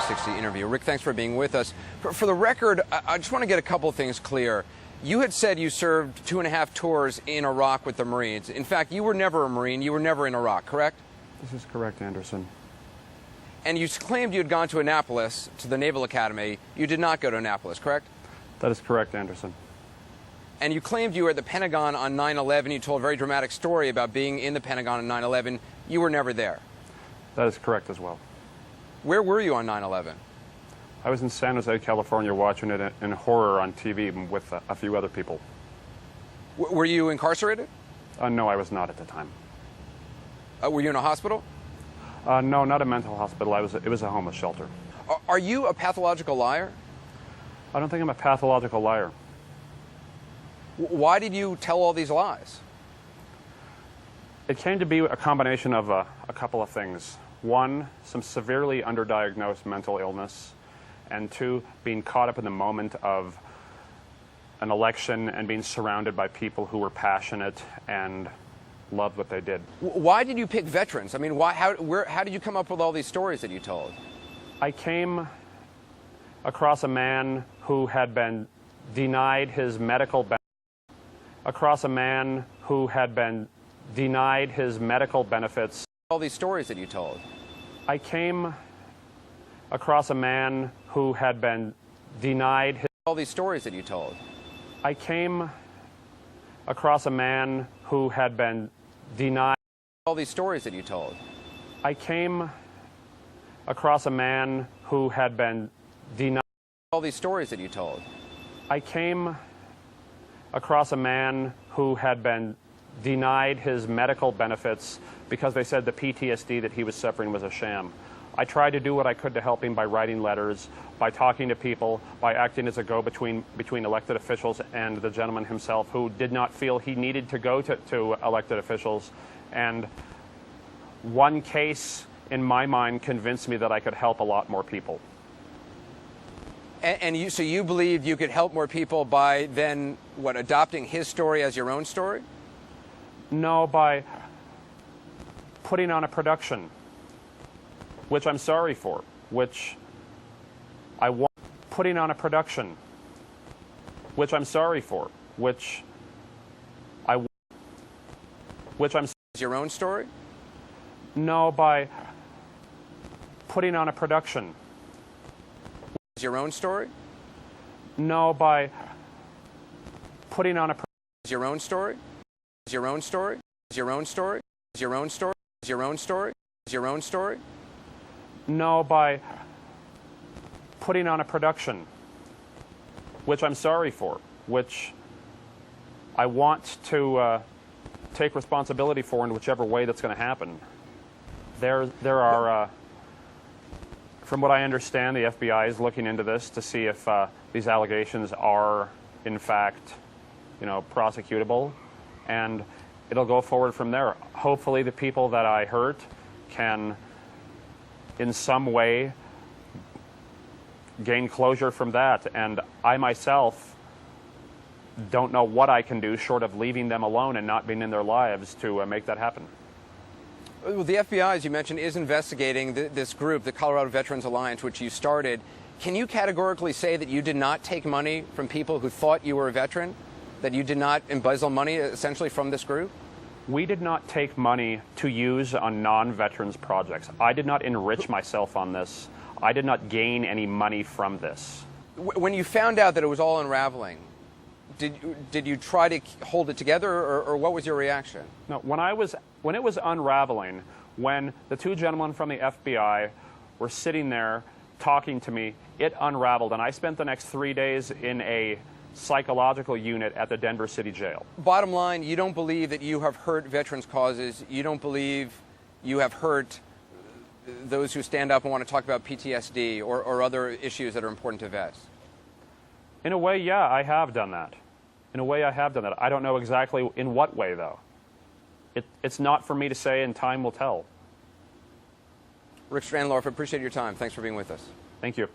360 interview. Rick, thanks for being with us. For the record, I just want to get a couple things clear. You had said you served 2.5 tours in Iraq with the Marines. In fact, you were never a Marine. You were never in Iraq, correct? This is correct, Anderson. And you claimed you had gone to Annapolis, to the Naval Academy. You did not go to Annapolis, correct? That is correct, Anderson. And you claimed you were at the Pentagon on 9/11. You told a very dramatic story about being in the Pentagon on 9/11. You were never there. That is correct as well. Where were you on 9/11? I was in San Jose, California, watching it in horror on TV with a few other people. Were you incarcerated? No, I was not at the time. Were you in a hospital? No, not a mental hospital. It was a homeless shelter. Are you a pathological liar? I don't think I'm a pathological liar. Why did you tell all these lies? It came to be a combination of a couple of things. One, some severely underdiagnosed mental illness, and two, being caught up in the moment of an election and being surrounded by people who were passionate and loved what they did. Why did you pick veterans? I mean, how did you come up with all these stories that you told? I came across a man who had been denied his medical benefits. All these stories that you told. I came across a man who had been denied his... All these stories that you told. I came across a man who had been denied... All these stories that you told. I came across a man who had been denied... All these stories that you told. I came across a man who had been denied his medical benefits because they said the PTSD that he was suffering was a sham. I tried to do what I could to help him by writing letters, by talking to people, by acting as a go-between between elected officials and the gentleman himself, who did not feel he needed to go to elected officials. And one case, in my mind, convinced me that I could help a lot more people. So you believed you could help more people by then, what, adopting his story as your own story? No, by putting on a production, which I'm sorry for, which I want. Putting on a production, which I'm sorry for, which I. Which I'm. Your own story? No, by putting on a production. Your own story? No, by putting on a... Your own story? Your own story? Your own story? Your own story? Your own story? Your own story? No, by putting on a production, which I'm sorry for, which I want to take responsibility for in whichever way that's going to happen. There are... From what I understand, the FBI is looking into this to see if these allegations are, in fact, prosecutable, and it'll go forward from there. Hopefully the people that I hurt can, in some way, gain closure from that, and I myself don't know what I can do short of leaving them alone and not being in their lives to make that happen. Well, the FBI, as you mentioned, is investigating this group, the Colorado Veterans Alliance, which you started. Can you categorically say that you did not take money from people who thought you were a veteran? That you did not embezzle money, essentially, from this group? We did not take money to use on non-veterans projects. I did not enrich myself on this. I did not gain any money from this. When you found out that it was all unraveling, did you try to hold it together, or what was your reaction? No, when it was unraveling, when the two gentlemen from the FBI were sitting there talking to me, it unraveled, and I spent the next 3 days in a psychological unit at the Denver City Jail. Bottom line, you don't believe that you have hurt veterans' causes. You don't believe you have hurt those who stand up and want to talk about PTSD or other issues that are important to vets. In a way, yeah, I have done that. In a way, I have done that. I don't know exactly in what way, though. It's not for me to say, and time will tell. Rick Strandlorf, I appreciate your time. Thanks for being with us. Thank you.